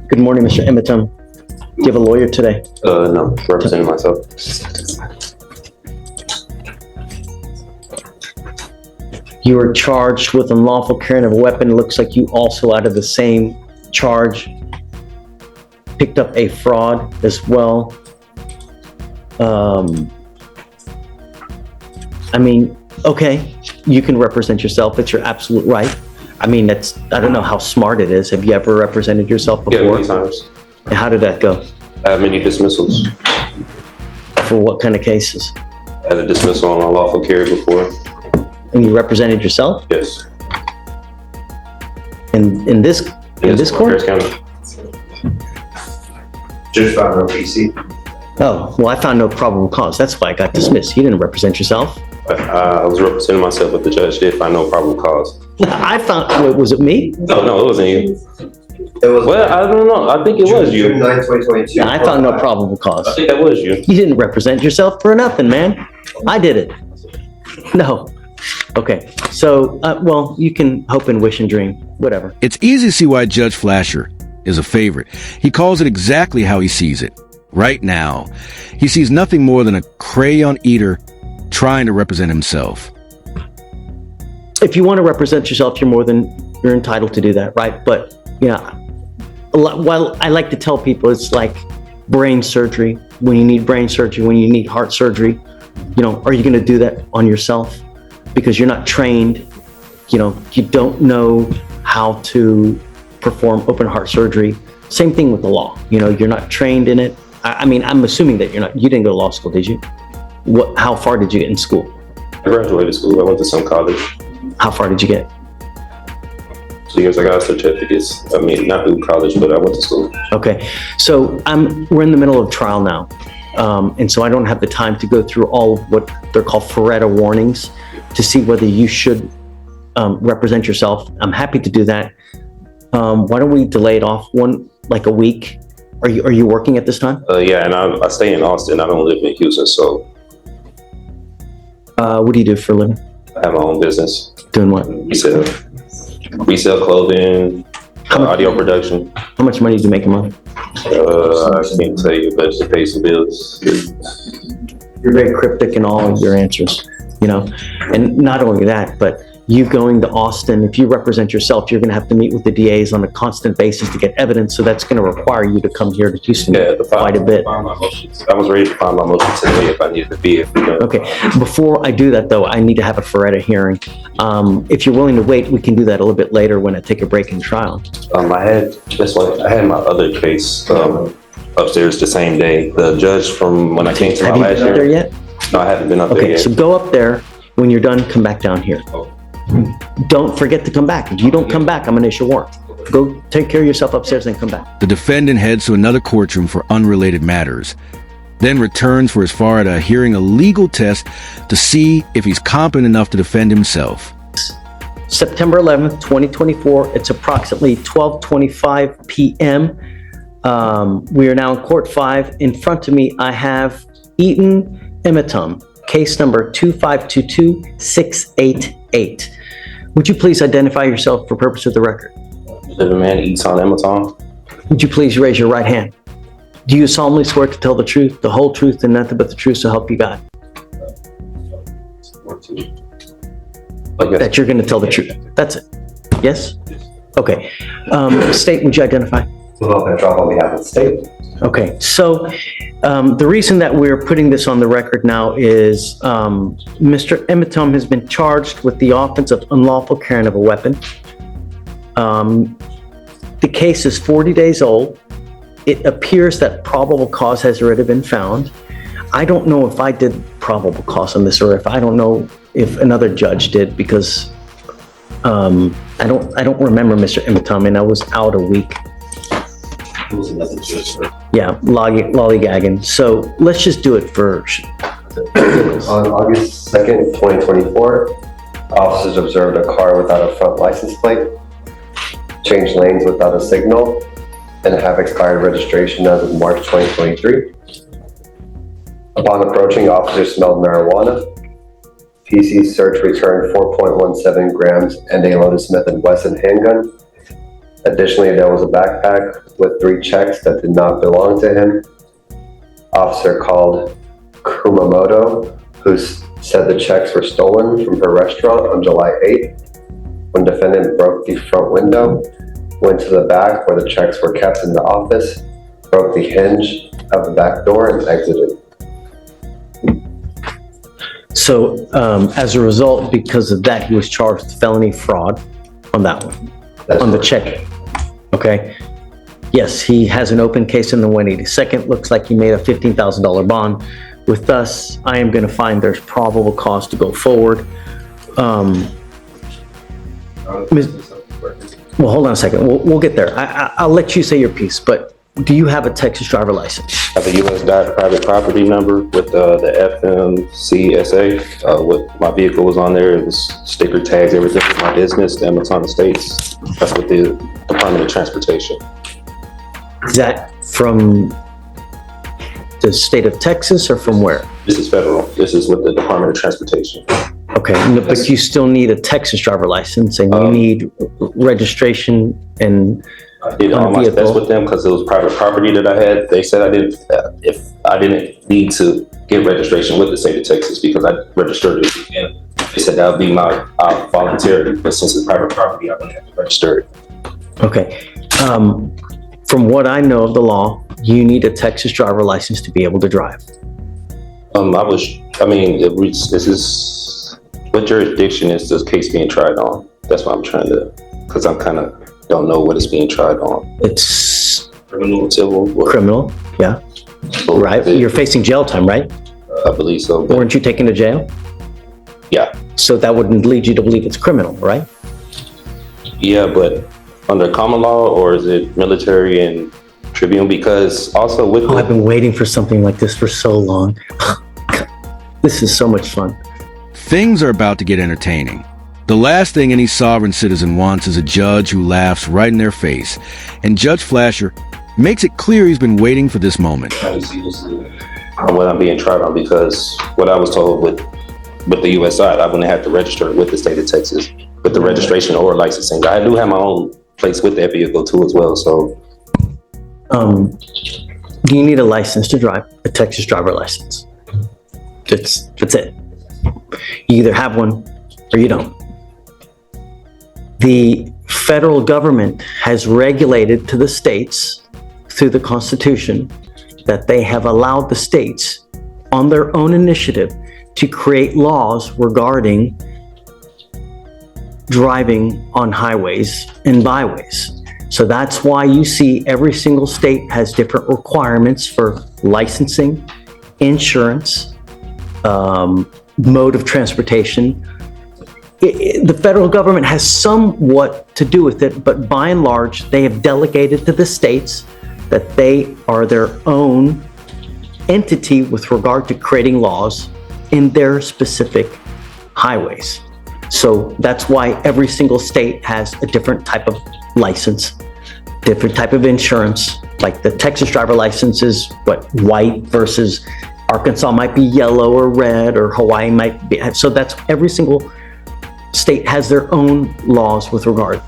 Good morning, Mr. Emitum. Do you have a lawyer today? No, representing myself. You were charged with unlawful carrying of a weapon. Looks like you also, out of the same charge, picked up a fraud as well. I mean, okay, you can represent yourself. It's your absolute right. I mean, I don't know how smart it is. Have you ever represented yourself before? Yeah, many times. And how did that go? I have many dismissals. For what kind of cases? I had a dismissal on unlawful carry before. And you represented yourself? Yes. In this court? Harris County. Just found no PC. Oh, well, I found no probable cause. That's why I got dismissed. You didn't represent yourself. I was representing myself, but the judge did find no probable cause. I found, wait, was it me? No, it wasn't you. It was. Well, I don't know. I think it was you. June 9, 2022. Yeah, I found no probable cause. I think that was you. You didn't represent yourself for nothing, man. I did it. No. Okay. So, well, you can hope and wish and dream, whatever. It's easy to see why Judge Flasher is a favorite. He calls it exactly how he sees it. Right now, he sees nothing more than a crayon eater trying to represent himself. If you want to represent yourself, you're entitled to do that, right? But, you know, while I like to tell people it's like brain surgery. When you need brain surgery, when you need heart surgery, you know, are you going to do that on yourself? Because you're not trained, you know, you don't know how to perform open heart surgery. Same thing with the law. You know, you're not trained in it. I mean, I'm assuming that you didn't go to law school, did you? How far did you get in school? I graduated school. I went to some college. How far did you get? 2 years I got certificates. I mean, not through college, but I went to school. Okay. So we're in the middle of trial now. And so I don't have the time to go through all of what they're called Faretta warnings to see whether you should represent yourself. I'm happy to do that. Why don't we delay it off a week? Are you working at this time? Yeah, and I stay in Austin. I don't live in Houston, so. What do you do for a living? I have my own business. Doing what? Resell clothing, audio production. How much money do you make a month? I can't tell you, but it pays the bills. You're very cryptic in all of your answers, you know, and not only that, but you going to Austin, if you represent yourself, you're going to have to meet with the DAs on a constant basis to get evidence. So that's going to require you to come here to Houston quite a bit. I was ready to file my motion today if I needed to be. Okay. Before I do that, though, I need to have a Faretta hearing. If you're willing to wait, we can do that a little bit later when I take a break in trial. I had my other case upstairs the same day. The judge from when I came to my last year. Have you been up there yet? No, I haven't been up there yet. Okay, so go up there. When you're done, come back down here. Don't forget to come back. If you don't come back, I'm going to issue a warrant. Go take care of yourself upstairs and come back. The defendant heads to another courtroom for unrelated matters, then returns for his Faretta hearing a legal test to see if he's competent enough to defend himself. September 11th, 2024. It's approximately 12:25 p.m. We are now in Court 5. In front of me, I have Eaton Emitum, case number 2522688. Would you please identify yourself for purpose of the record? Living man, Eaton Emitum. Would you please raise your right hand? Do you solemnly swear to tell the truth, the whole truth, and nothing but the truth, so help you God? That you're going to tell the truth. That's it. Yes? Okay. State, would you identify? Petrov on behalf of the state. Okay, so the reason that we're putting this on the record now is Mr. Emitum has been charged with the offense of unlawful carrying of a weapon. The case is 40 days old. It appears that probable cause has already been found. I don't know if I did probable cause on this, or if I don't know if another judge did, because I don't remember Mr. Emitum, and I was out a week. Yeah, lollygagging. So let's just do it first. On August 2nd, 2024, officers observed a car without a front license plate, changed lanes without a signal, and have expired registration as of March 2023. Upon approaching, officers smelled marijuana. PC search returned 4.17 grams and a loaded Smith & Wesson handgun. Additionally, there was a backpack with 3 checks that did not belong to him. Officer called Kumamoto, who said the checks were stolen from her restaurant on July 8th. When defendant broke the front window, went to the back where the checks were kept in the office, broke the hinge of the back door and exited. So as a result, because of that, he was charged with felony fraud on that one, on the check. Okay. Yes, he has an open case in the 182nd. Looks like he made a $15,000 bond. With us, I am going to find there's probable cause to go forward. Well, hold on a second. We'll get there. I'll let you say your piece, but do you have a Texas driver license? I have a U.S. private property number with the FMCSA. What my vehicle was on there, it was sticker tags, everything with my business, the Amazon Estates. That's with the Department of Transportation. Is that from the state of Texas or from where? This is federal. This is with the Department of Transportation. Okay, but you still need a Texas driver license and you need registration and I did all my steps with them because it was private property that I had. They said I didn't need to get registration with the state of Texas because I registered it. And they said that would be my volunteer, but since it's private property, I wouldn't have to register it. Okay. From what I know of the law, you need a Texas driver license to be able to drive. This is, what jurisdiction is this case being tried on? That's what I'm trying to, because I'm kind of don't know what it's being tried on. It's Criminal, civil? criminal, yeah. So Right, you're facing jail time, right? I believe so. Weren't you taken to jail? Yeah. So that wouldn't lead you to believe it's criminal, right? Yeah, but under common law, or is it military and tribunal? Because also with I've been waiting for something like this for so long. This is so much fun. Things are about to get entertaining. The last thing any sovereign citizen wants is a judge who laughs right in their face. And Judge Flasher makes it clear he's been waiting for this moment. trying to see what I'm being tried on, because what I was told with the U.S. side, I wouldn't have to register with the state of Texas with the registration or licensing. I do have my own place with that vehicle too as well. So, do you need a license to drive? A Texas driver license. That's it. You either have one or you don't. The federal government has regulated to the states through the Constitution that they have allowed the states on their own initiative to create laws regarding driving on highways and byways. So that's why you see every single state has different requirements for licensing, insurance, mode of transportation. The federal government has somewhat to do with it, but by and large, they have delegated to the states that they are their own entity with regard to creating laws in their specific highways. So that's why every single state has a different type of license, different type of insurance. Like the Texas driver license is white versus Arkansas might be yellow or red, or Hawaii might be. So that's every single state has their own laws with regard.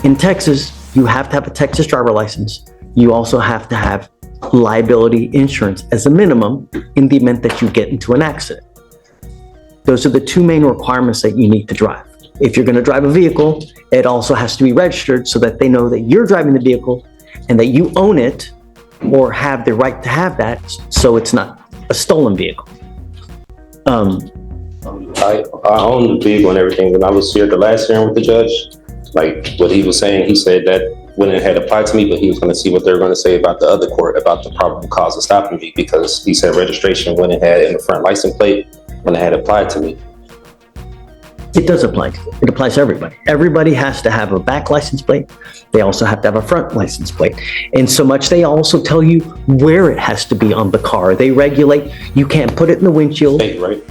In Texas, you have to have a Texas driver license. You also have to have liability insurance as a minimum in the event that you get into an accident. Those are the two main requirements that you need to drive. If you're going to drive a vehicle, it also has to be registered so that they know that you're driving the vehicle and that you own it or have the right to have that, so it's not a stolen vehicle. I own the vehicle and everything. When I was here the last hearing with the judge, like what he was saying, he said that when it had applied to me, but he was going to see what they were going to say about the other court about the probable cause of stopping me, because he said registration when it had in the front license plate when it had applied to me. It does apply to it. It applies to everybody. Everybody has to have a back license plate. They also have to have a front license plate. And so much, they also tell you where it has to be on the car. They regulate, you can't put it in the windshield. State, right?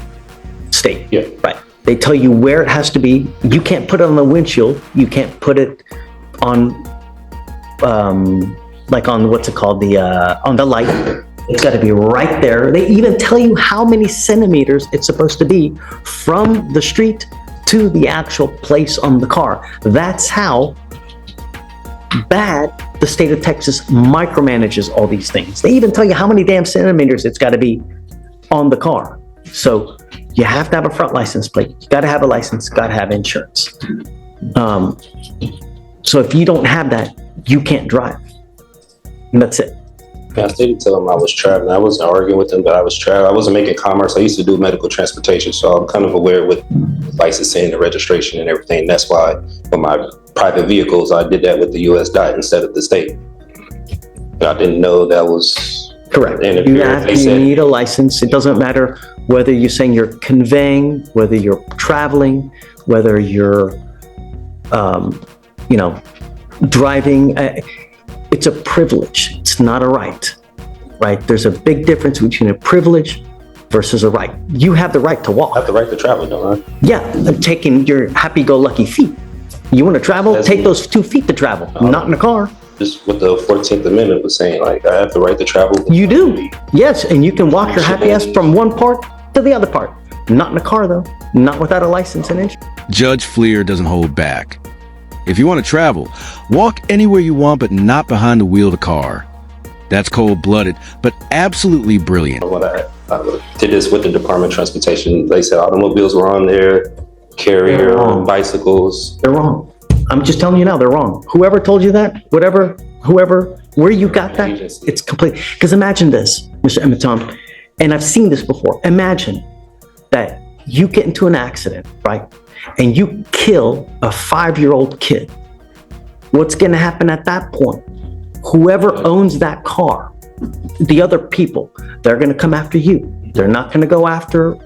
State. Yeah. Right. They tell you where it has to be. You can't put it on the windshield. You can't put it on, like on, what's it called? On the light. It's got to be right there. They even tell you how many centimeters it's supposed to be from the street to the actual place on the car. That's how bad, the state of Texas micromanages all these things. They even tell you how many damn centimeters it's got to be on the car. So you have to have a front license plate. You got to have a license, got to have insurance. So if you don't have that, you can't drive. And that's it. Yeah, I did tell him I was traveling. I wasn't arguing with him, but I was traveling. I wasn't making commerce. I used to do medical transportation, so I'm kind of aware with licensing and registration and everything. That's why for my private vehicles, I did that with the U.S. DOT instead of the state. But I didn't know that was correct. interference. You need a license. It doesn't matter whether you're saying you're conveying, whether you're traveling, whether you're, driving. It's a privilege. It's not a right, right? There's a big difference between a privilege versus a right. You have the right to walk. I have the right to travel, don't I? Yeah, taking your happy-go-lucky feet. You want to travel? Take those 2 feet to travel, not in a car. Just what the 14th Amendment was saying, like, I have the right to travel. You do. Yes, and you can walk your happy ass from one part to the other part. Not in a car, though. Not without a license and insurance. Judge Fleer doesn't hold back. If you want to travel, walk anywhere you want, but not behind the wheel of the car. That's cold-blooded, but absolutely brilliant. When I did this with the Department of Transportation, they said automobiles were on there, carrier, bicycles. They're wrong. I'm just telling you now, they're wrong. Whoever told you that, whoever, where you got that, it's complete. Because imagine this, Mr. Emitom, and I've seen this before. Imagine that you get into an accident, right? And you kill a 5-year-old kid. What's going to happen at that point? Whoever owns that car, the other people, they're going to come after you. They're not going to go after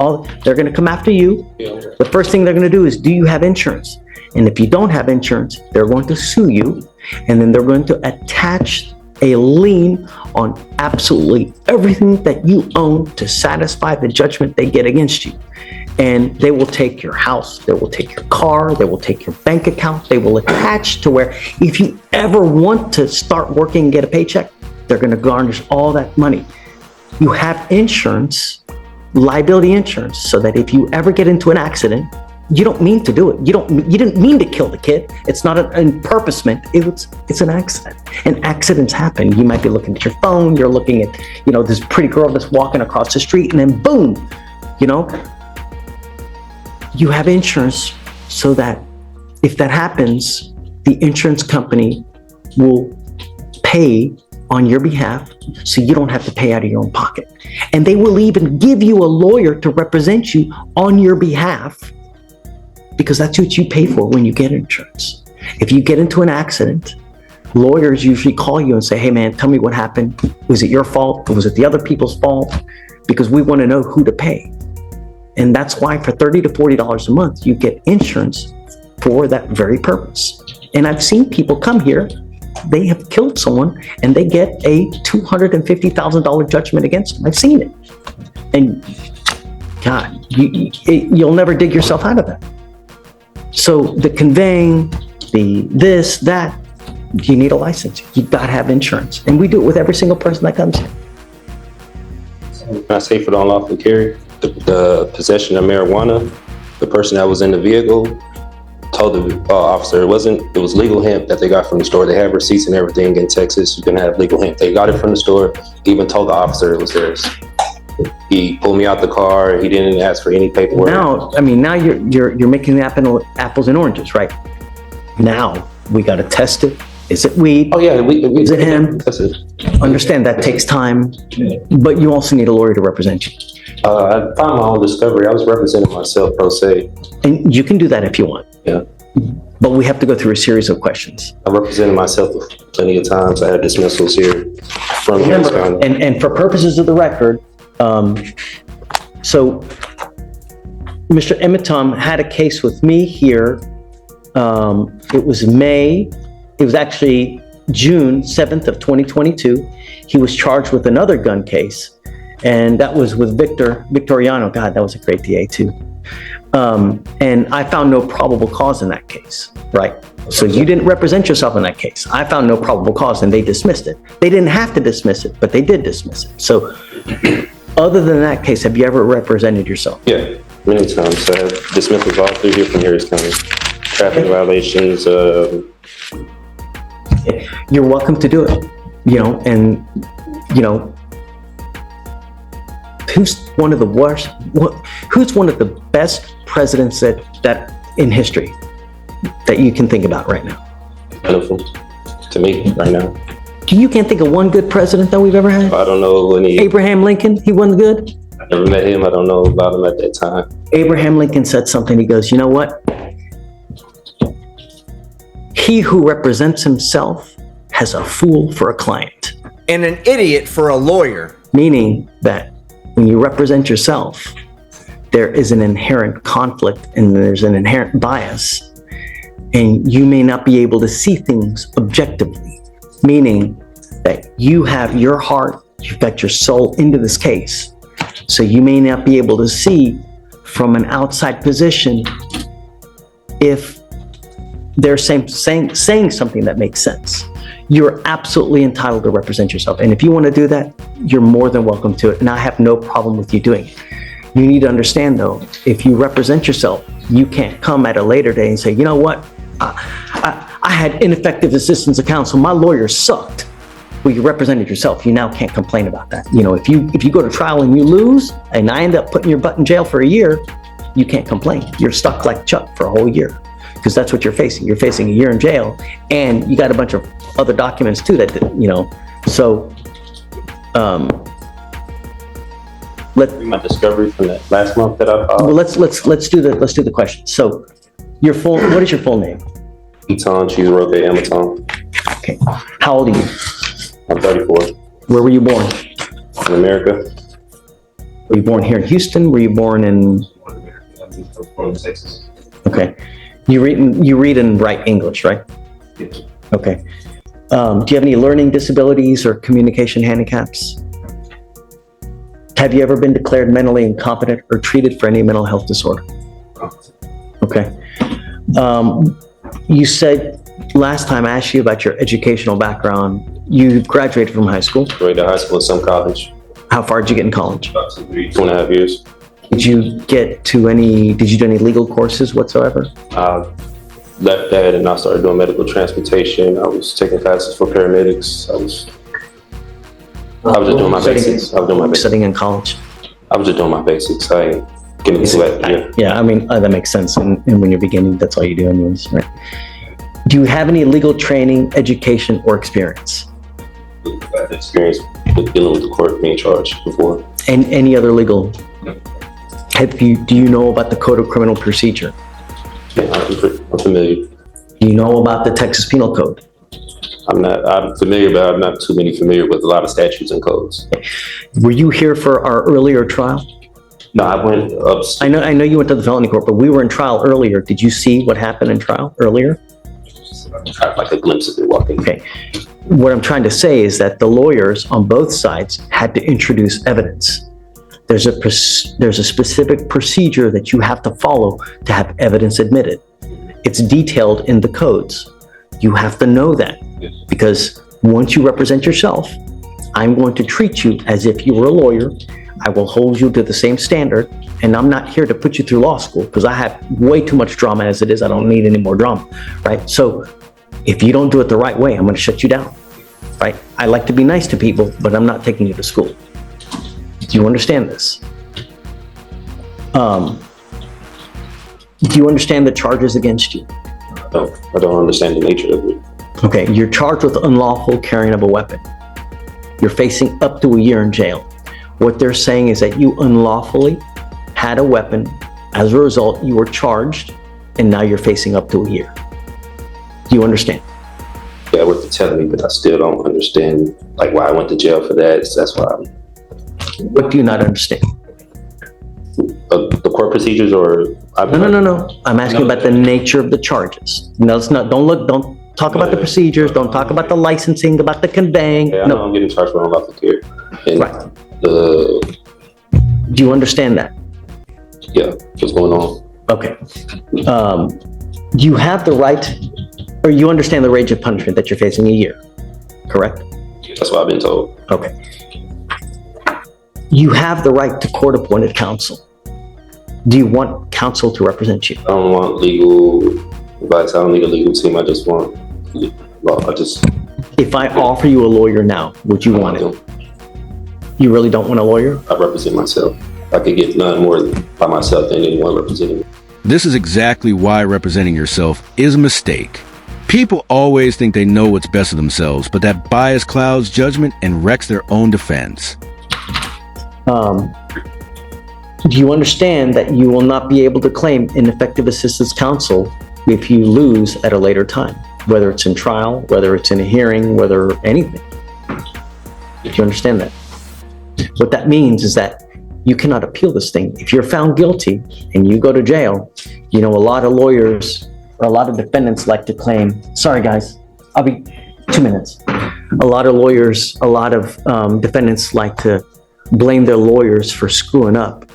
they're going to come after you. The first thing they're going to do is, do you have insurance? And if you don't have insurance, they're going to sue you. And then they're going to attach a lien on absolutely everything that you own to satisfy the judgment they get against you. And they will take your house, they will take your car, they will take your bank account, they will attach to where if you ever want to start working and get a paycheck, they're going to garnish all that money. You have insurance, liability insurance, so that if you ever get into an accident, you don't mean to do it. You didn't mean to kill the kid. It's not an purposement. It's an accident. And accidents happen. You might be looking at your phone, you're looking at, this pretty girl that's walking across the street, and then boom, you have insurance so that if that happens, the insurance company will pay on your behalf so you don't have to pay out of your own pocket. And they will even give you a lawyer to represent you on your behalf, because that's what you pay for when you get insurance. If you get into an accident, lawyers usually call you and say, hey man, tell me what happened. Was it your fault? Or was it the other people's fault? Because we want to know who to pay. And that's why for $30 to $40 a month, you get insurance for that very purpose. And I've seen people come here, they have killed someone and they get a $250,000 judgment against them. I've seen it. And God, you'll never dig yourself out of that. So the conveying, the this, that, you need a license. You've got to have insurance. And we do it with every single person that comes here. Can I say for the unlawful carry? The possession of marijuana, the person that was in the vehicle told the officer it was legal hemp that they got from the store. They have receipts and everything in Texas. You can have legal hemp. They got it from the store. He even told the officer it was theirs. He pulled me out the car. He didn't ask for any paperwork. Now you're making the apples and oranges, right? Now we got to test it. Is it weed? Oh yeah, is it hemp? Understand that takes time, but you also need a lawyer to represent you. I found my own discovery. I was representing myself pro se. And you can do that if you want. Yeah. But we have to go through a series of questions. I represented myself plenty of times. I had dismissals here from Harris County. And for purposes of the record, so Mr. Emitom had a case with me here. It was actually June 7th of 2022. He was charged with another gun case. And that was with Victoriano. God, that was a great DA too. And I found no probable cause in that case, right? So you didn't represent yourself in that case. I found no probable cause and they dismissed it. They didn't have to dismiss it, but they did dismiss it. So other than that case, have you ever represented yourself? Yeah, many times. I have dismissals all through here from Harris County. Traffic violations, You're welcome to do it, and, who's one of the worst, who's one of the best presidents that in history that you can think about right now? Wonderful to me right now. You can't think of one good president that we've ever had? I don't know any. Abraham Lincoln, he wasn't good? I never met him. I don't know about him at that time. Abraham Lincoln said something. He goes, you know what? He who represents himself has a fool for a client. And an idiot for a lawyer. Meaning that when you represent yourself, there is an inherent conflict and there's an inherent bias, and you may not be able to see things objectively, meaning that you have your heart, you've got your soul into this case. So you may not be able to see from an outside position if they're saying something that makes sense. You're absolutely entitled to represent yourself. And if you want to do that, you're more than welcome to it. And I have no problem with you doing it. You need to understand though, if you represent yourself, you can't come at a later day and say, you know what? I had ineffective assistance of counsel. My lawyer sucked. Well, you represented yourself. You now can't complain about that. If you go to trial and you lose and I end up putting your butt in jail for a year, you can't complain. You're stuck like Chuck for a whole year because that's what you're facing. You're facing a year in jail and you got a bunch of other documents too that, so, My discovery from that last month that I filed. well, let's do the question. So what is your full name? Eton Cheeseroke Amaton. Okay. How old are you? I'm 34. Where were you born? In America. Were you born here in Houston? Were you born in? From Texas. Okay. You read and write English, right? Yes. Okay. Do you have any learning disabilities or communication handicaps? Have you ever been declared mentally incompetent or treated for any mental health disorder? Okay. You said last time I asked you about your educational background, you graduated from high school. Graduated high school, some college. How far did you get in college? About 2.5 years. Did you do any legal courses whatsoever? Left that and I started doing medical transportation. I was taking classes for paramedics. I was just doing my basics. Studying in college. I was just doing my basics. I ain't getting into that. Yeah, I mean, that makes sense. And when you're beginning, that's all you do anyways, right? Do you have any legal training, education, or experience? I've had experience with dealing with the court being charged before. And any other legal? Do you know about the Code of Criminal Procedure? Yeah, I'm familiar. Do you know about the Texas Penal Code? I'm familiar, but I'm not too familiar with a lot of statutes and codes. Were you here for our earlier trial? No, I went up. I know you went to the felony court, but we were in trial earlier. Did you see what happened in trial earlier? Kind of like a glimpse of it walking. Okay. What I'm trying to say is that the lawyers on both sides had to introduce evidence. There's a specific procedure that you have to follow to have evidence admitted. It's detailed in the codes. You have to know that, because once you represent yourself, I'm going to treat you as if you were a lawyer. I will hold you to the same standard, and I'm not here to put you through law school because I have way too much drama as it is. I don't need any more drama, right? So if you don't do it the right way, I'm going to shut you down, right? I like to be nice to people, but I'm not taking you to school. Do you understand this? Do you understand the charges against you? No, I don't understand the nature of it. Okay, you're charged with unlawful carrying of a weapon. You're facing up to a year in jail. What they're saying is that you unlawfully had a weapon. As a result, you were charged, and now you're facing up to a year. Do you understand? Yeah, what they're telling me, but I still don't understand like why I went to jail for that. So that's why. What do you not understand? The court procedures, or No. I'm asking about the nature of the charges. No, it's not. Don't talk about the procedures. Don't talk about the licensing, about the conveying. Yeah, I know I'm getting charged for unlawful carry. And Right. Do you understand that? Yeah, what's going on? Okay. You have the right, or you understand the range of punishment that you're facing a year, correct? That's what I've been told. Okay. You have the right to court-appointed counsel. Do you want counsel to represent you? I don't want legal advice. I don't need a legal team. I just want Well, I just If I offer you a lawyer now, would you want it? You really don't want a lawyer? I represent myself. I could get none more by myself than anyone representing me. This is exactly why representing yourself is a mistake. People always think they know what's best of themselves, but that bias clouds judgment and wrecks their own defense. Do you understand that you will not be able to claim ineffective assistance counsel if you lose at a later time, whether it's in trial, whether it's in a hearing, whether anything? Do you understand that? What that means is that you cannot appeal this thing. If you're found guilty and you go to jail, you know, a lot of lawyers or a lot of defendants like to claim, sorry guys, I'll be 2 minutes. A lot of lawyers, a lot of defendants like to blame their lawyers for screwing up.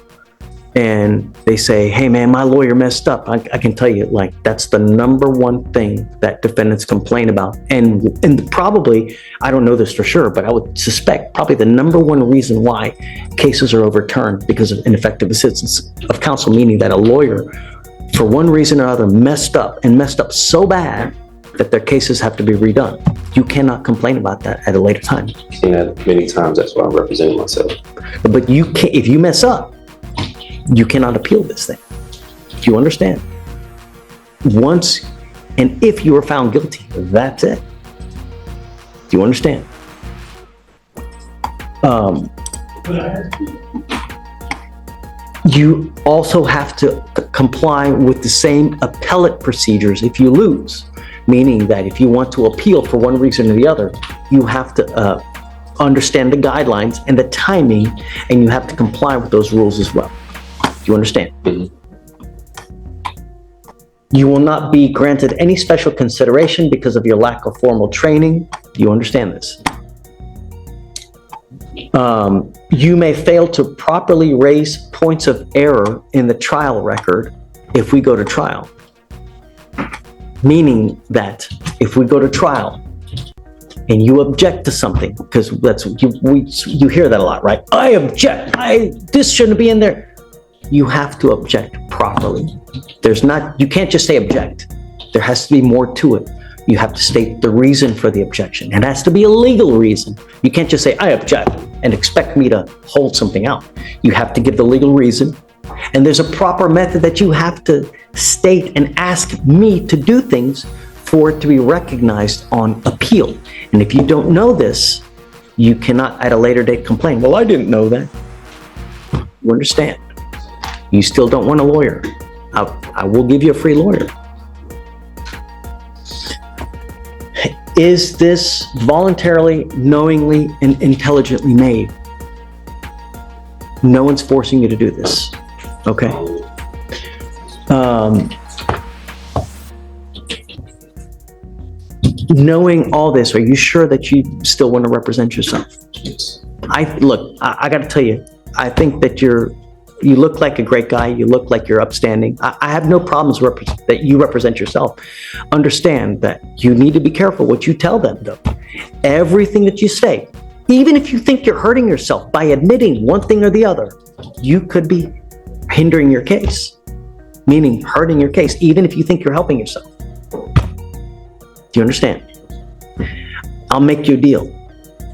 And they say, hey man, my lawyer messed up. I can tell you, like, that's the number one thing that defendants complain about. And probably, I don't know this for sure, but I would suspect probably the number one reason why cases are overturned because of ineffective assistance of counsel, meaning that a lawyer, for one reason or other, messed up so bad that their cases have to be redone. You cannot complain about that at a later time. I've seen that many times. That's why I'm representing myself. But you can't, if you mess up, you cannot appeal this thing. Do you understand? Once and if you are found guilty, that's it. Do you understand? You also have to comply with the same appellate procedures if you lose, meaning that if you want to appeal for one reason or the other, you have to understand the guidelines and the timing, and you have to comply with those rules as well. Do you understand? You will not be granted any special consideration because of your lack of formal training. Do you understand this? You may fail to properly raise points of error in the trial record if we go to trial. Meaning that if we go to trial and you object to something, because that's you hear that a lot, right? I object. This shouldn't be in there. You have to object properly. You can't just say object. There has to be more to it. You have to state the reason for the objection. It has to be a legal reason. You can't just say, I object, and expect me to hold something out. You have to give the legal reason. And there's a proper method that you have to state and ask me to do things for it to be recognized on appeal. And if you don't know this, you cannot at a later date complain. Well, I didn't know that. You understand? You still don't want a lawyer. I will give you a free lawyer. Is this voluntarily, knowingly, and intelligently made? No one's forcing you to do this. Okay? Knowing all this, are you sure that you still want to represent yourself? I got to tell you, I think that you look like a great guy. You look like you're upstanding. I have no problems that you represent yourself. Understand that you need to be careful what you tell them, though. Everything that you say, even if you think you're hurting yourself by admitting one thing or the other, you could be hindering your case, meaning hurting your case, even if you think you're helping yourself. Do you understand? I'll make you a deal.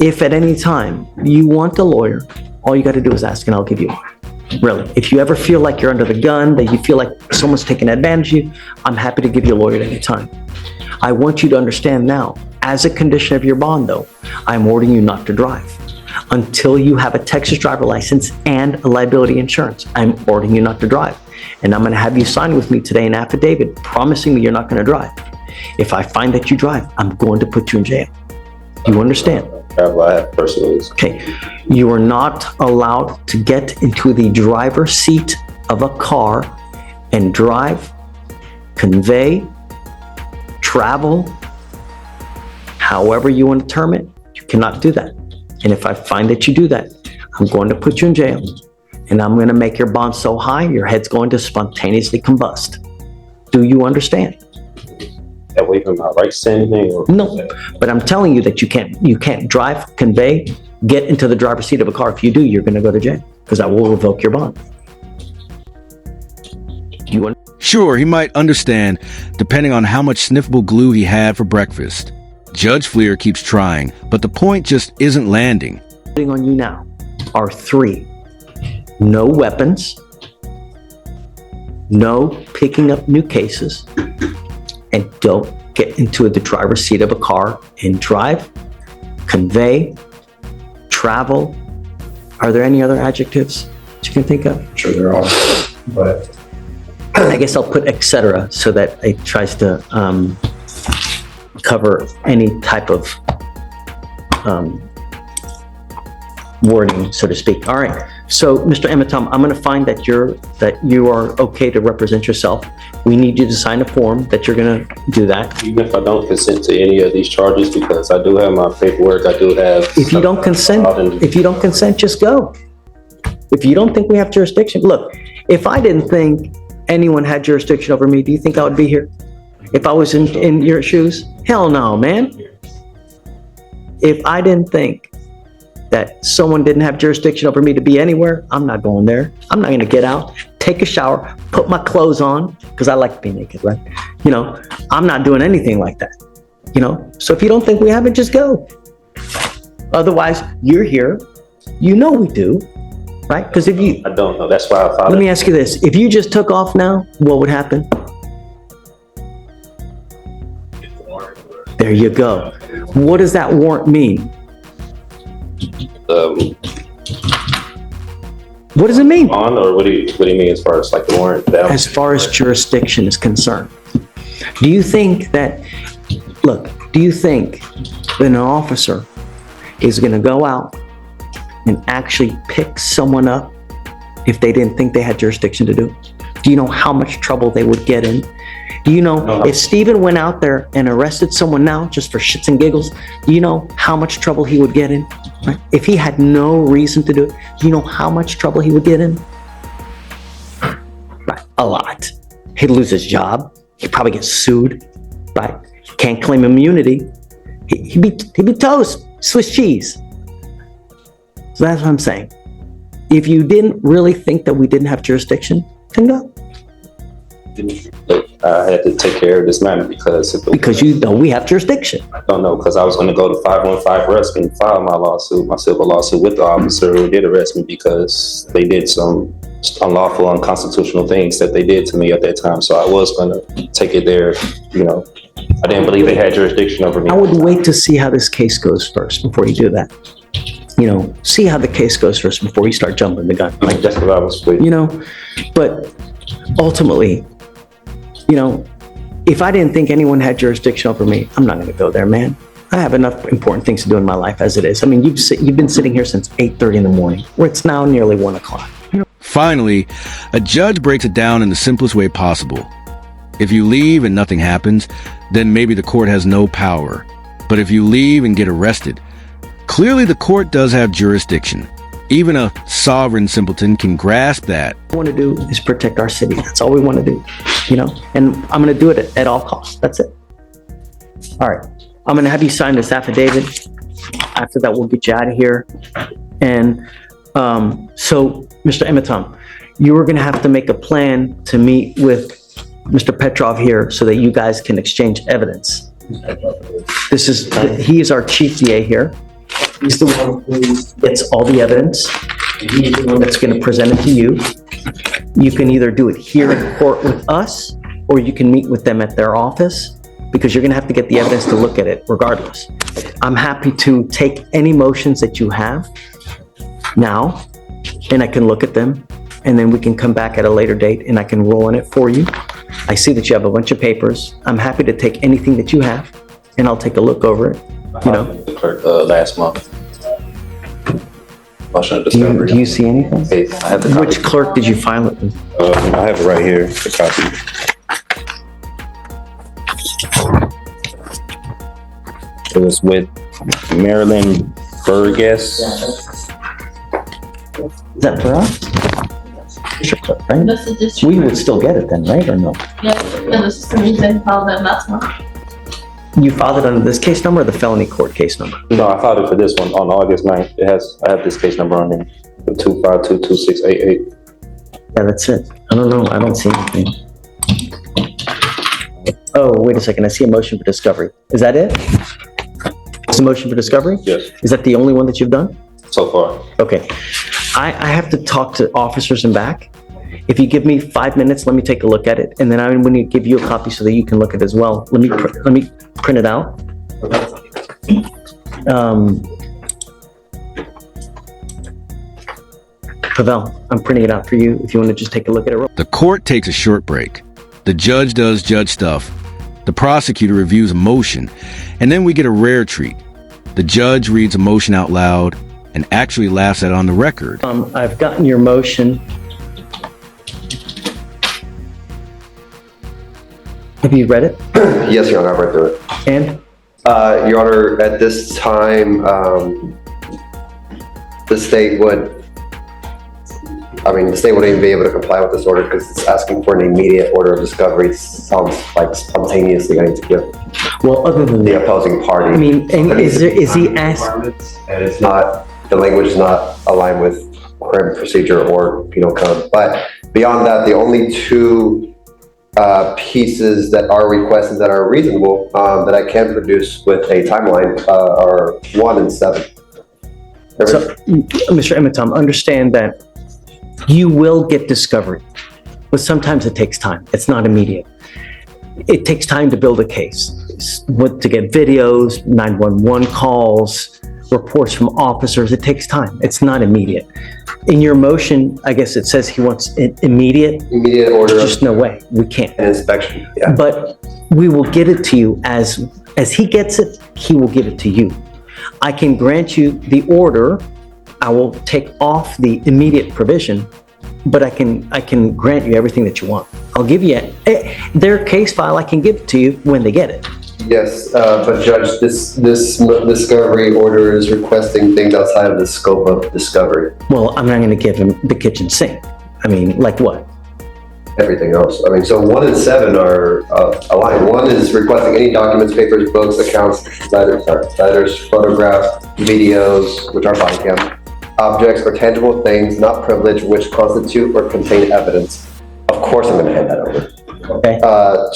If at any time you want a lawyer, all you got to do is ask and I'll give you one. Really, if you ever feel like you're under the gun, that you feel like someone's taking advantage of you, I'm happy to give you a lawyer at any time. I want you to understand now, as a condition of your bond though, I'm ordering you not to drive. Until you have a Texas driver license and a liability insurance, I'm ordering you not to drive. And I'm going to have you sign with me today an affidavit promising me you're not going to drive. If I find that you drive, I'm going to put you in jail. Do you understand? I have personally. Okay, you are not allowed to get into the driver's seat of a car and drive, convey, travel, however you want to term it. You cannot do that. And if I find that you do that, I'm going to put you in jail and I'm going to make your bond so high, your head's going to spontaneously combust. Do you understand? That waiving my rights to anything? Or no, but I'm telling you that you can't drive, convey, get into the driver's seat of a car. If you do, you're going to go to jail because I will revoke your bond. Sure, he might understand depending on how much sniffable glue he had for breakfast. Judge Fleer keeps trying, but the point just isn't landing. Putting on you now are 3. No weapons, no picking up new cases, and don't get into the driver's seat of a car and drive, convey, travel. Are there any other adjectives that you can think of? Sure there are, but I guess I'll put etc. so that it tries to cover any type of wording, so to speak. All right. So, Mr. Ematom, I'm going to find that you are okay to represent yourself. We need you to sign a form that you're going to do that. Even if I don't consent to any of these charges, because I do have my paperwork, I do have. If you don't consent, just go. If you don't think we have jurisdiction, look, if I didn't think anyone had jurisdiction over me, do you think I would be here? If I was in your shoes? Hell no, man. If I didn't think that someone didn't have jurisdiction over me to be anywhere, I'm not going there. I'm not going to get out, take a shower, put my clothes on, because I like to be naked, right? You know, I'm not doing anything like that. You know, so if you don't think we have it, just go. Otherwise, you're here. You know we do, right? Because if you... I don't know. That's why I thought... Let me ask you this. If you just took off now, what would happen? There you go. What does that warrant mean? What does it mean? On, or what do you mean as far as like the warrant? As far as jurisdiction is concerned, do you think that an officer is going to go out and actually pick someone up if they didn't think they had jurisdiction to do? Do you know how much trouble they would get in? Do you know if Stephen went out there and arrested someone now just for shits and giggles, do you know how much trouble he would get in? Right? If he had no reason to do it, do you know how much trouble he would get in? Right, a lot. He'd lose his job. He'd probably get sued. Right? Can't claim immunity. He'd be toast, Swiss cheese. So that's what I'm saying. If you didn't really think that we didn't have jurisdiction, then go. I had to take care of this matter because you know we have jurisdiction. I don't know, because I was going to go to 515 Rusk and file my civil lawsuit with the officer who did arrest me because they did some unlawful, unconstitutional things that they did to me at that time. So I was going to take it there. You know, I didn't believe they had jurisdiction over me. I would wait to see how this case goes first before you do that. You know, see how the case goes first before you start jumping the gun. Like that's what I was waiting. You know, but ultimately, you know, if I didn't think anyone had jurisdiction over me, I'm not going to go there, man. I have enough important things to do in my life as it is. I mean, you've been sitting here since 8:30 in the morning, where it's now nearly 1 o'clock. Finally, a judge breaks it down in the simplest way possible. If you leave and nothing happens, then maybe the court has no power. But if you leave and get arrested, clearly the court does have jurisdiction. Even a sovereign simpleton can grasp that. What we want to do is protect our city. That's all we want to do, you know? And I'm going to do it at all costs. That's it. All right. I'm going to have you sign this affidavit. After that, we'll get you out of here. And so, Mr. Ematom, you are going to have to make a plan to meet with Mr. Petrov here so that you guys can exchange evidence. He is our chief DA here. He's the one who gets all the evidence. He's the one that's going to present it to you. You can either do it here in court with us, or you can meet with them at their office, because you're going to have to get the evidence to look at it regardless. I'm happy to take any motions that you have now, and I can look at them, and then we can come back at a later date and I can roll on it for you. I see that you have a bunch of papers. I'm happy to take anything that you have, and I'll take a look over it. You know, the clerk last month. Motion of discovery. Do you see anything? Hey, I have the copy. Which clerk did you file it with? I have it right here, the copy. It was with Marilyn Burgess. Is that for us? District clerk, right? That's the district. We would still get it then, right, or no? Yeah, and the system means I filed that last month. You filed it under this case number or the felony court case number? No, I filed it for this one on August 9th. I have this case number on there, 2522688. Yeah, that's it. I don't know. I don't see anything. Oh, wait a second. I see a motion for discovery. Is that it? The motion for discovery? Yes, Is that the only one that you've done? so far. Okay. I have to talk to officers and back. If you give me 5 minutes, let me take a look at it, and then I'm going to give you a copy so that you can look at it as well. Let me print it out. Pavel, I'm printing it out for you if you want to just take a look at it. The court takes a short break. The judge does judge stuff. The prosecutor reviews a motion, and then we get a rare treat. The judge reads a motion out loud and actually laughs at it on the record. I've gotten your motion. Have you read it? Yes, Your Honor, I've read through it. And? Your Honor, at this time, the state wouldn't even be able to comply with this order because it's asking for an immediate order of discovery. It sounds like spontaneously going to give Well, other than the that, opposing party. I mean, and is he asked? And it's not, the language is not aligned with crime procedure or penal code. But beyond that, the only two pieces that are requested that are reasonable that I can produce with a timeline are 1 and 7. So, Mr. Emitom, understand that you will get discovery, but sometimes it takes time. It's not immediate. It takes time to build a case, to get videos, 911 calls, reports from officers. It takes time. It's not immediate. In your motion, I guess it says he wants it immediate. Immediate order There's just no way. We can't. and inspection. Yeah. But we will get it to you as he gets it, he will give it to you. I can grant you the order. I will take off the immediate provision, but I can grant you everything that you want. I'll give you their case file. I can give it to you when they get it. Yes, but Judge, this discovery order is requesting things outside of the scope of discovery. Well, I'm not going to give him the kitchen sink. I mean, like what? Everything else. I mean, so 1 and 7 are aligned. 1 is requesting any documents, papers, books, accounts, letters, photographs, videos, which are body cam, objects or tangible things not privileged which constitute or contain evidence. Of course, I'm going to hand that over. Okay.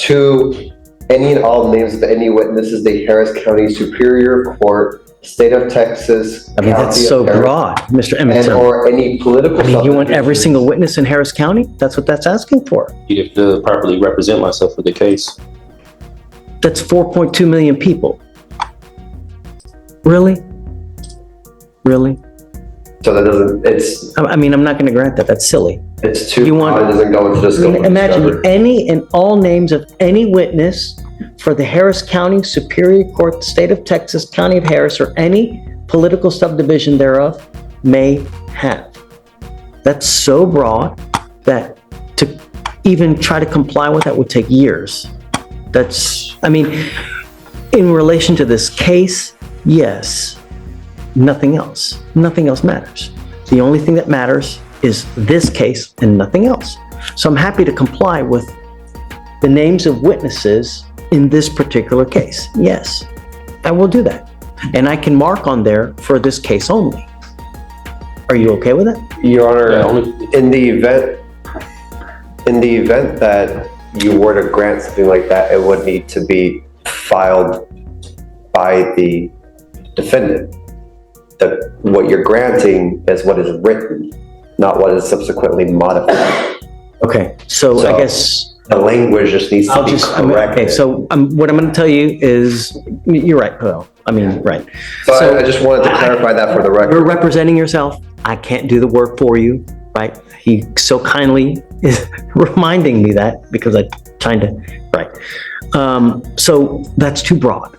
2, any and all names of any witnesses, the Harris County Superior Court, State of Texas. I mean, that's County so of Harris, broad, Mr. and Emmett. or any political. I mean, you want every subdivision. single witness in Harris County? That's what that's asking for. You have to properly represent myself for the case. That's 4.2 million people. Really? Really? So that doesn't. I mean, I'm not going to grant that. That's silly. It's too. You want- It doesn't go into the scope of Imagine discovery. any and all names of any witness for the Harris County Superior Court, State of Texas, County of Harris, or any political subdivision thereof may have. That's so broad that to even try to comply with that would take years. I mean, in relation to this case, yes, nothing else. Nothing else matters. The only thing that matters is this case and nothing else. So I'm happy to comply with the names of witnesses in this particular case. Yes, I will do that. And I can mark on there for this case only. Are you okay with that? Your Honor, Yeah, only- in the event that you were to grant something like that, it would need to be filed by the defendant. What you're granting is what is written, not what is subsequently modified. Okay, so I So- guess The language just needs to I'll be just, corrected. okay, so what I'm going to tell you is, you're right, Pavel. I mean, right. So I just wanted to clarify that for the You're record. representing yourself. I can't do the work for you, right? He so kindly is reminding me that because I trying to, right. So that's too broad.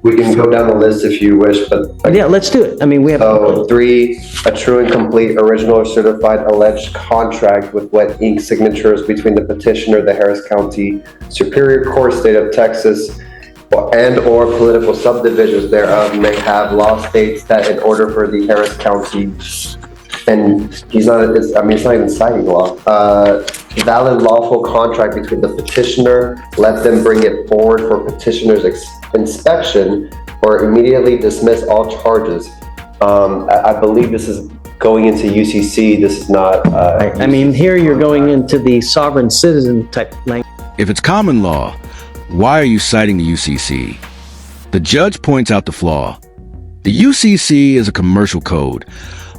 We can go down the list if you wish, but Yeah, let's do it. I mean, we have. so 3, a true and complete original or certified alleged contract with wet ink signatures between the petitioner, the Harris County Superior Court, State of Texas, and or political subdivisions thereof may have law states that in order for the Harris County, and it's not even citing law, valid lawful contract between the petitioner, let them bring it forward for petitioner's inspection or immediately dismiss all charges. I believe this is going into UCC. This is not. I mean, here you're going into the sovereign citizen type language. If it's common law, why are you citing the UCC? The judge points out the flaw. The UCC is a commercial code,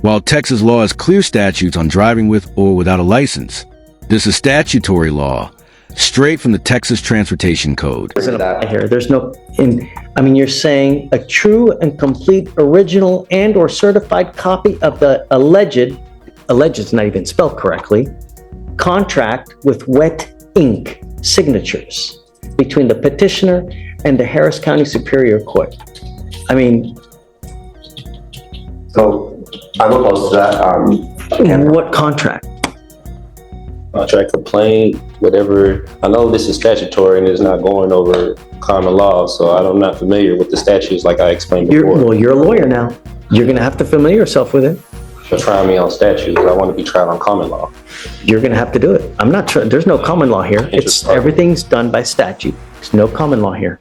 while Texas law has clear statutes on driving with or without a license. This is statutory law, straight from the Texas Transportation Code. Doesn't apply here. There's no, you're saying a true and complete original and or certified copy of the alleged is not even spelled correctly, contract with wet ink signatures between the petitioner and the Harris County Superior Court. So I'm opposed to that. What contract? Contract, complaint, whatever. I know this is statutory and it's not going over common law, so I'm not familiar with the statutes like I explained before. You're a lawyer now. You're going to have to familiar yourself with it. But try me on statutes. I want to be tried on common law. You're going to have to do it. I'm not sure. There's no common law here. Everything's done by statute. There's no common law here.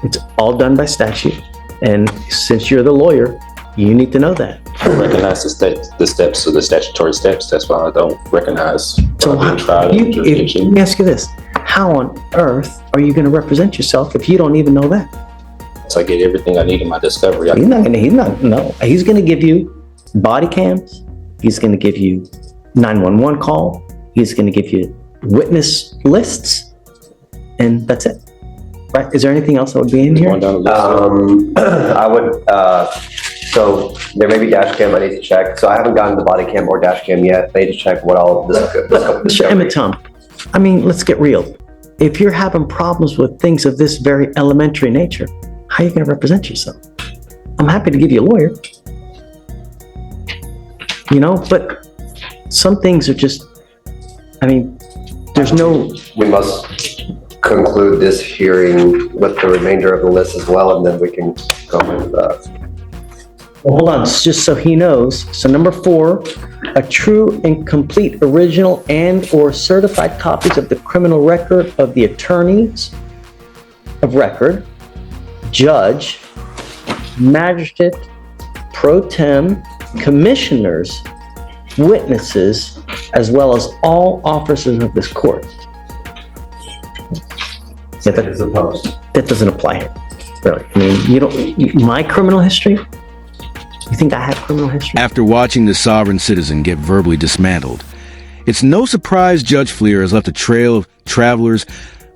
It's all done by statute. And since you're the lawyer, you need to know that. I recognize the steps of the statutory steps. That's why I don't recognize. So let me ask you this. How on earth are you going to represent yourself if you don't even know that? So I get everything I need in my discovery. He's going to give you body cams. He's going to give you 911 call. He's going to give you witness lists. And that's it. Right? Is there anything else that would be in here? I would, so there may be dash cam I need to check. So I haven't gotten the body cam or dash cam yet. I need to check what all this Mr. Emmett Tom, let's get real. If you're having problems with things of this very elementary nature, how are you going to represent yourself? I'm happy to give you a lawyer. But some things are just, there's no... We must conclude this hearing with the remainder of the list as well, and then we can go with Well, hold on, just so he knows. So number 4, a true and complete original and or certified copies of the criminal record of the attorneys of record, judge, magistrate, pro tem, commissioners, witnesses, as well as all officers of this court. Yeah, that doesn't apply here, really. My criminal history? You think I have criminal history? After watching the sovereign citizen get verbally dismantled, it's no surprise Judge Fleer has left a trail of travelers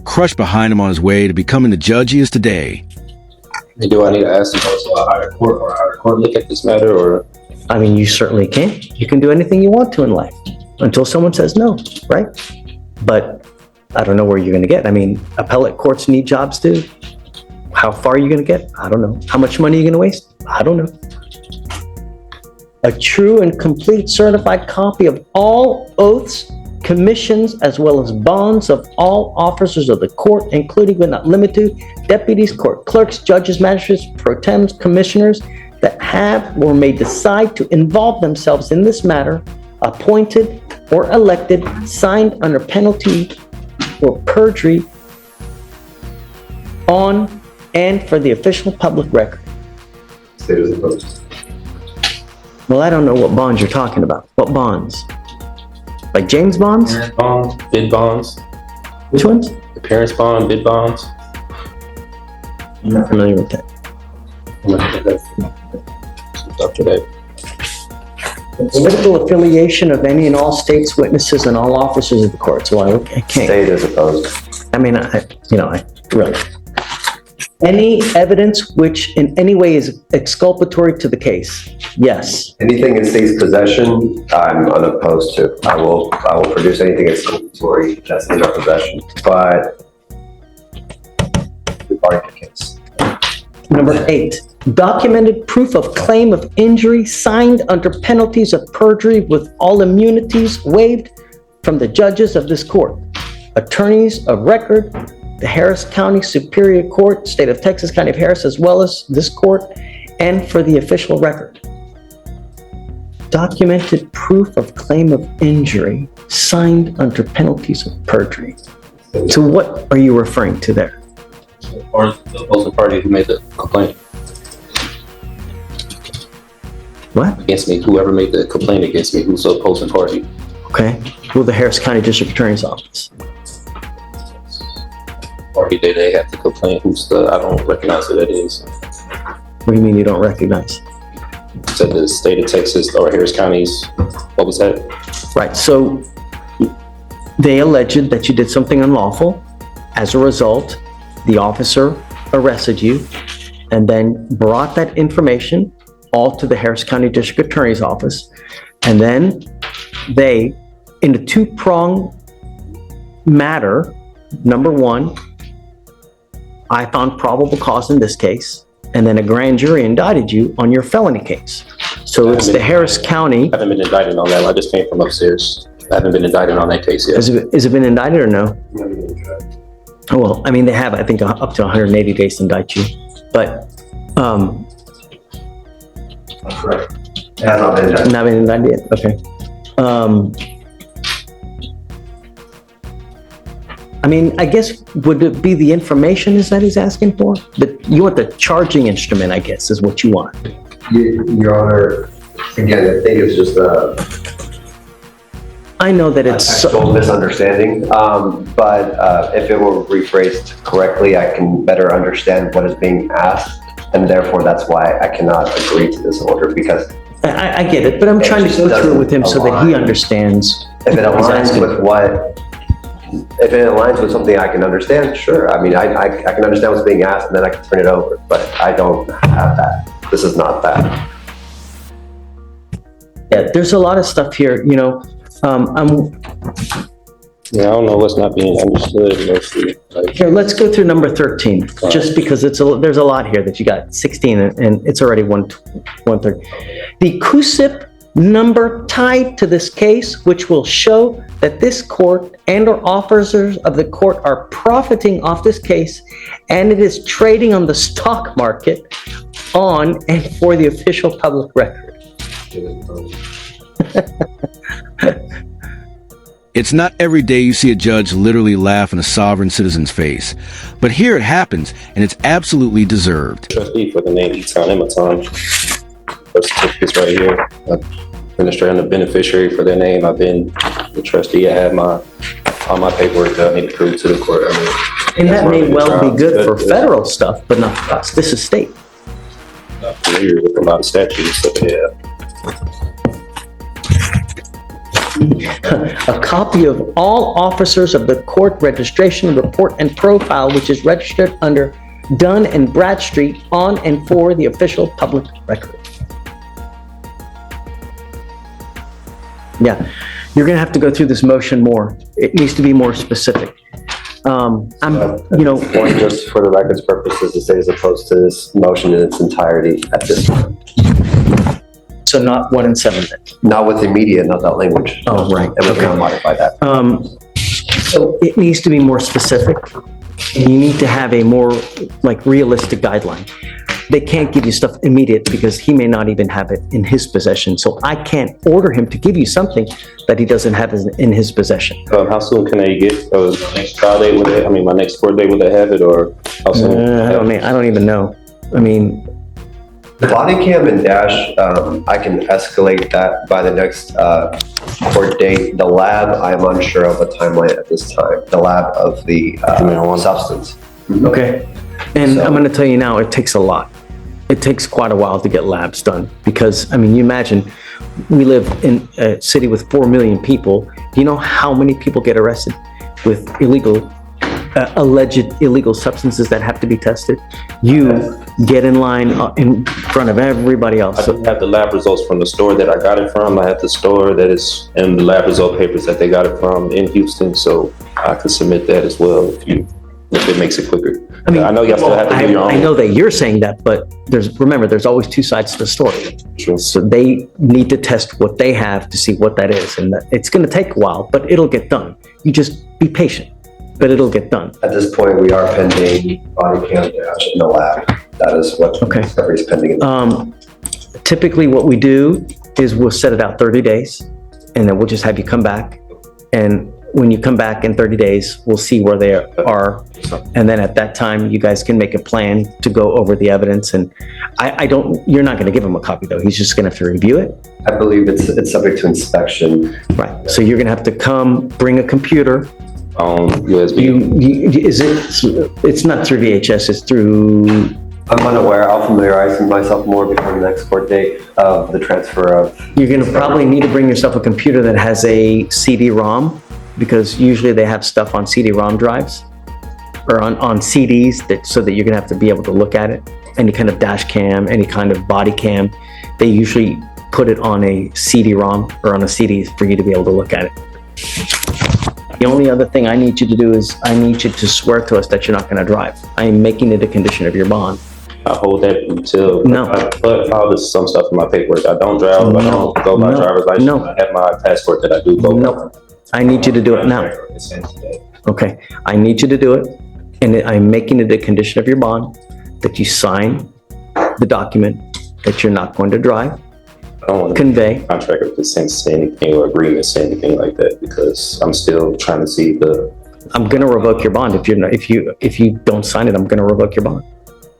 crushed behind him on his way to becoming the judge he is today. Do I need to ask to go to a higher court or a higher court look at this matter, or? You certainly can. You can do anything you want to in life until someone says no, right? But I don't know where you're going to get. Appellate courts need jobs too. How far are you going to get? I don't know. How much money are you going to waste? I don't know. A true and complete certified copy of all oaths, commissions, as well as bonds of all officers of the court, including but not limited to deputies, court clerks, judges, magistrates, pro tems, commissioners that have or may decide to involve themselves in this matter, appointed or elected, signed under penalty or perjury on and for the official public record. State as opposed. Well, I don't know what bonds you're talking about. What bonds? Like James bonds? Appearance bonds, bid bonds. Which ones? Appearance bond, bid bonds. I'm not familiar with that. After that. Political affiliation of any and all states, witnesses, and all officers of the court. So I can't. State as opposed. I really. Any evidence which in any way is exculpatory to the case. Yes. Anything in state's possession, I'm unopposed to. I will produce anything exculpatory that's in our possession. But regarding the case. Number 8, documented proof of claim of injury signed under penalties of perjury with all immunities waived from the judges of this court, attorneys of record, the Harris County Superior Court, State of Texas, County of Harris, as well as this court, and for the official record. Documented proof of claim of injury signed under penalties of perjury. So what are you referring to there? Or the opposing party who made the complaint What? against me, whoever made the complaint against me, who's the opposing party. Okay. Well, the Harris County District Attorney's Office. party that they have to complain. I don't recognize who that is. What do you mean you don't recognize? Said the state of Texas or Harris County's, what was that? Right, so they alleged that you did something unlawful. As a result, the officer arrested you and then brought that information all to the Harris County District Attorney's Office. And then they, in a two-pronged matter, number one, I found probable cause in this case, and then a grand jury indicted you on your felony case. So it's the Harris County. I haven't been indicted on that. I just came from upstairs. I haven't been indicted on that case yet. Has it been indicted or no? Well, I mean, they have, I think, up to 180 days to indict you. But, Correct. It has not been done. not been indicted yet? Okay. I mean, I guess, would it be the information is that he's asking for? You want the charging instrument, I guess, is what you want. Your Honor, again, I think it's just I know that a it's, textual misunderstanding, but if it were rephrased correctly, I can better understand what is being asked, and therefore that's why I cannot agree to this order, because I get it, but I'm trying to go through it with him so that he understands. if it what he's aligns asking. with if it aligns with something I can understand, sure. I mean, I can understand what's being asked, and then I can turn it over, but I don't have that. This is not that. Yeah, there's a lot of stuff here, you know, Yeah, I don't know what's not being understood mostly. Like, here, let's go through number 13, just because there's a lot here that you got 16 and it's already 130. The CUSIP number tied to this case, which will show that this court and or officers of the court are profiting off this case, and it is trading on the stock market on and for the official public record. It's not every day you see a judge literally laugh in a sovereign citizen's face, but here it happens, and it's absolutely deserved. trustee for the name Eton Ematon. Birth certificate's right here. Administrator and the beneficiary for their name. I've been the trustee. I have all my paperwork that I need to prove to the court. I mean, And that may that's well be where good for it's- federal stuff, but not for us. This is state. I'm familiar with a lot of statutes, so yeah. A copy of all officers of the court registration report and profile, which is registered under Dunn and Bradstreet on and for the official public record. Yeah, you're gonna have to go through this motion more. It needs to be more specific. You know, Point, just for the record's purposes, to say as opposed to this motion in its entirety at this time. so not 1 and 7 then. Not with immediate, not that language. Oh, right. And we can modify that. So it needs to be more specific. And you need to have a more like realistic guideline. They can't give you stuff immediate because he may not even have it in his possession. So I can't order him to give you something that he doesn't have in his possession. How soon can they get, next trial date, my next court date, will they have it, or how soon? I don't even know. I mean, The body cam and dash, I can escalate that by the next court date. The lab, I'm unsure of a timeline at this time. The lab of the substance. okay. And I'm going to tell you now, it takes a lot. It takes quite a while to get labs done because, I mean, you imagine we live in a city with 4 million people. Do you know how many people get arrested with alleged illegal substances that have to be tested? You get in line in front of everybody else. I do have the lab results from the store that I got it from. I have the store that is in the lab result papers that they got it from in Houston, so I can submit that as well if it makes it quicker. I mean, I know you still have to do your own. I know that you're saying that, but remember, there's always two sides to the story. True. So they need to test what they have to see what that is. And it's going to take a while, but it'll get done. You just be patient, but it'll get done. At this point, we are pending body cam dash in the lab. That is what discovery is pending. Typically what we do is we'll set it out 30 days and then we'll just have you come back. And when you come back in 30 days, we'll see where they are. And then at that time, you guys can make a plan to go over the evidence. And you're not going to give him a copy though. He's just going to have to review it. I believe it's subject to inspection. Right. So you're going to have to come, bring a computer on USB. It's not through VHS, it's through, I'm unaware. I'll familiarize myself more before the next court date of the transfer of. you're gonna probably need to bring yourself a computer that has a CD-ROM, because usually they have stuff on CD-ROM drives or on CDs so that you're gonna have to be able to look at it. Any kind of dash cam, any kind of body cam, they usually put it on a CD-ROM or on a CD for you to be able to look at it. The only other thing I need you to do is I need you to swear to us that you're not gonna drive. I am making it a condition of your bond. I hold that until. No. I filed some stuff in my paperwork. I don't drive. I don't go by No. driver's license. No. I have my passport that I do go by. No, I need you to do it now. Okay, I need you to do it, and I'm making it a condition of your bond that you sign the document that you're not going to drive, I don't want to convey. contract or consent say anything or agreement say anything like that because I'm still trying to see the. I'm gonna revoke your bond if you're not, if you don't sign it. I'm gonna revoke your bond.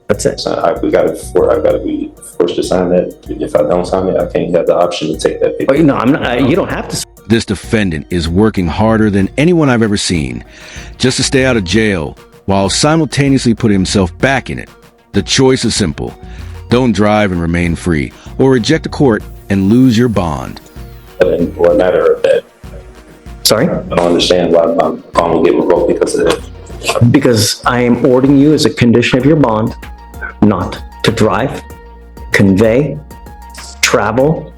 That's it. I've got to be forced to sign that. If I don't sign it, I can't have the option to take that paper. Oh, no, I'm not. You don't have to. This defendant is working harder than anyone I've ever seen just to stay out of jail while simultaneously putting himself back in it. The choice is simple. Don't drive and remain free, or reject the court and lose your bond. And what matter of that? Sorry? I don't understand why my bond will get revoked because of that. Because I am ordering you as a condition of your bond not to drive, convey, travel,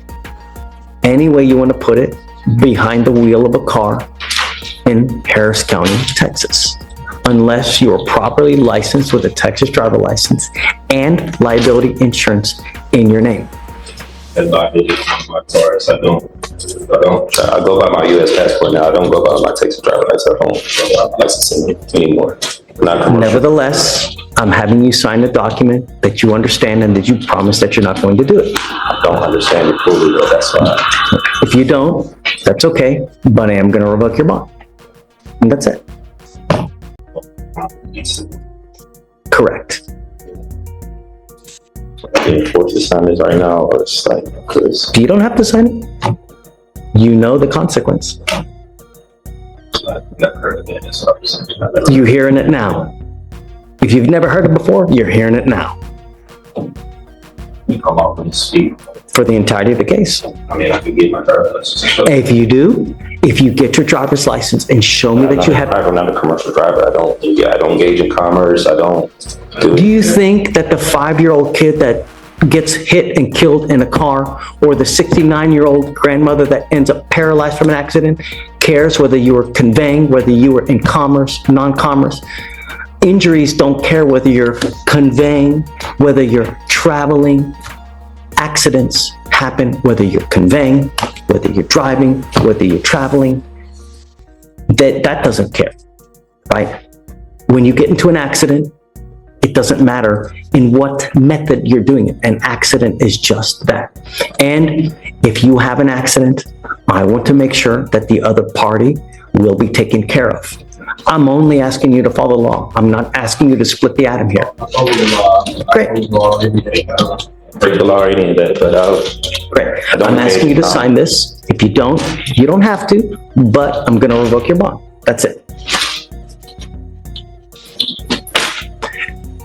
any way you want to put it, behind the wheel of a car in Harris County, Texas, unless you are properly licensed with a Texas driver license and liability insurance in your name. And I did it on my cars. I go by my U.S. passport now. I don't go by my Texas driver license. I don't go by my license anymore. Not commercial. Nevertheless, I'm having you sign a document that you understand and that you promise that you're not going to do it. I don't understand it fully, but that's why. If you don't, that's okay, but I am going to revoke your bond. And that's it. Correct. Being forced to sign this right now, or it's like, because You don't have to sign it. You know the consequence. I've never heard of it. So You're hearing it now. If you've never heard it before, you're hearing it now you come off and speak. for the entirety of the case. I mean, I could get my driver's license. If you do, if you get your driver's license and show me that you have, I'm not a commercial driver. I don't engage in commerce. I don't do you think that the 5-year-old kid that gets hit and killed in a car, or the 69-year-old grandmother that ends up paralyzed from an accident, cares whether you were conveying, whether you were in commerce, non-commerce? Injuries don't care whether you're conveying, whether you're traveling. Accidents happen whether you're conveying, whether you're driving, whether you're traveling. That doesn't care, right? When you get into an accident, it doesn't matter in what method you're doing it. An accident is just that. And if you have an accident, I want to make sure that the other party will be taken care of. I'm only asking you to follow the law. I'm not asking you to split the atom here. Great. break the law or any of that, but Great. I don't I'm asking you to engage in sign this. If you don't have to, but I'm going to revoke your bond. That's it.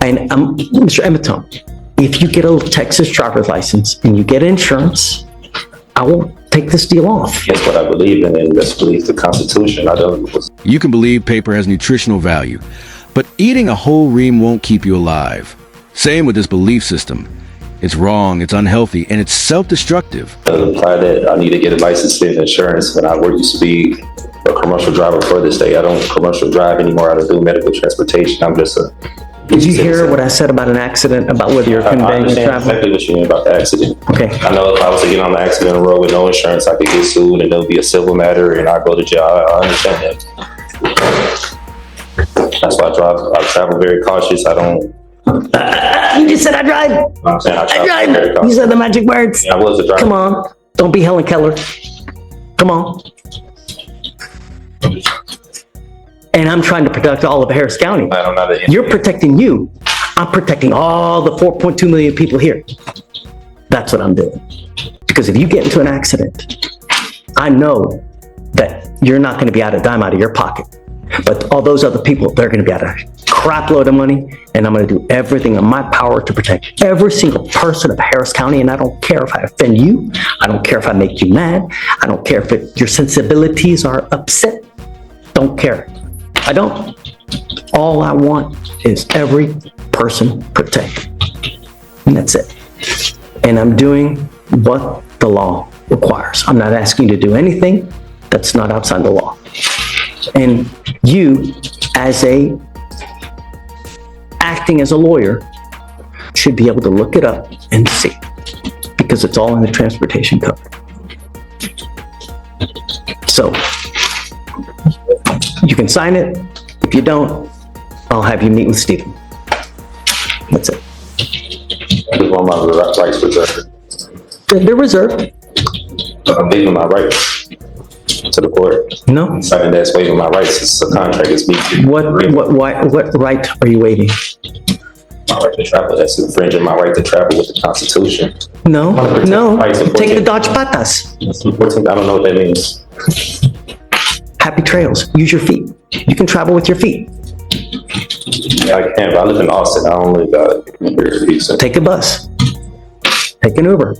And Mr. Emetone, if you get a Texas driver's license and you get insurance, I will take this deal off. That's what I believe in, and that's believe the Constitution. I don't. You can believe paper has nutritional value, but eating a whole ream won't keep you alive. Same with this belief system. It's wrong, it's unhealthy, and it's self-destructive. Doesn't apply that I need to get a license and insurance. When I used to be a commercial driver for this day, I don't commercial drive anymore. I don't do medical transportation. I'm just a. Did you hear what I said about an accident, about whether you're I conveying or understand traveling? exactly what you mean about the accident. Okay. I know if I was to get on the accident road with no insurance, I could get sued and there'll be a civil matter and I go to jail. I understand that. That's why I travel very cautious. I don't. You just said I drive. I'm saying I I travel very drive. You cautious. said the magic words. Yeah, I was a driver. Come on. Don't be Helen Keller. Come on. And I'm trying to protect all of Harris County. I'm not an You're protecting you. I'm protecting all the 4.2 million people here. That's what I'm doing. Because if you get into an accident, I know that you're not going to be out a dime out of your pocket. But all those other people, they're going to be out a crap load of money, and I'm going to do everything in my power to protect every single person of Harris County. And I don't care if I offend you. I don't care if I make you mad. I don't care if your sensibilities are upset. Don't care. I don't. All I want is every person protected. And that's it. And I'm doing what the law requires. I'm not asking you to do anything that's not outside the law. And you, acting as a lawyer, should be able to look it up and see, because it's all in the transportation code. So you can sign it. If you don't, I'll have you meet with Stephen. That's it. I just want my rights reserved. They're reserved. I'm waiving my rights to the court. No. Signing that's waiving my rights. It's a contract. It's me. What right are you waiving? My right to travel. That's infringing my right to travel with the Constitution. No. Rights of Take the 14th. Dodge Patas. 14th, I don't know what that means. Happy trails. Use your feet. You can travel with your feet. I can, but I live in Austin. I don't live here in Houston. Take a bus. Take an Uber.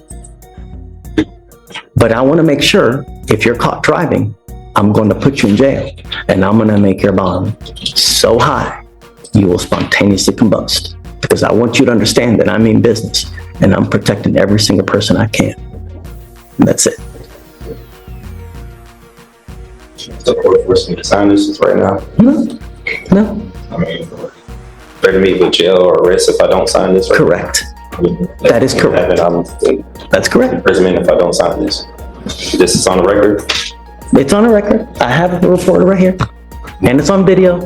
But I want to make sure if you're caught driving, I'm going to put you in jail, and I'm going to make your bond so high you will spontaneously combust, because I want you to understand that I mean business, and I'm protecting every single person I can. And that's it. The court forcing me to sign this right now. No, I mean, threaten me with jail or arrest if I don't sign this. Right correct. now. That is correct. And I'm That's correct. imprisonment if I don't sign this. This is on the record. It's on a record. I have the reporter right here, and it's on video.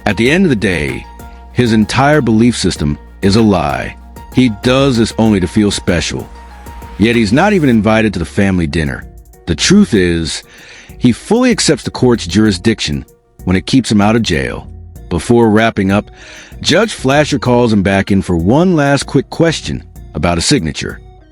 At the end of the day, his entire belief system is a lie. He does this only to feel special. Yet he's not even invited to the family dinner. The truth is, he fully accepts the court's jurisdiction when it keeps him out of jail. Before wrapping up, Judge Flasher calls him back in for one last quick question about a signature.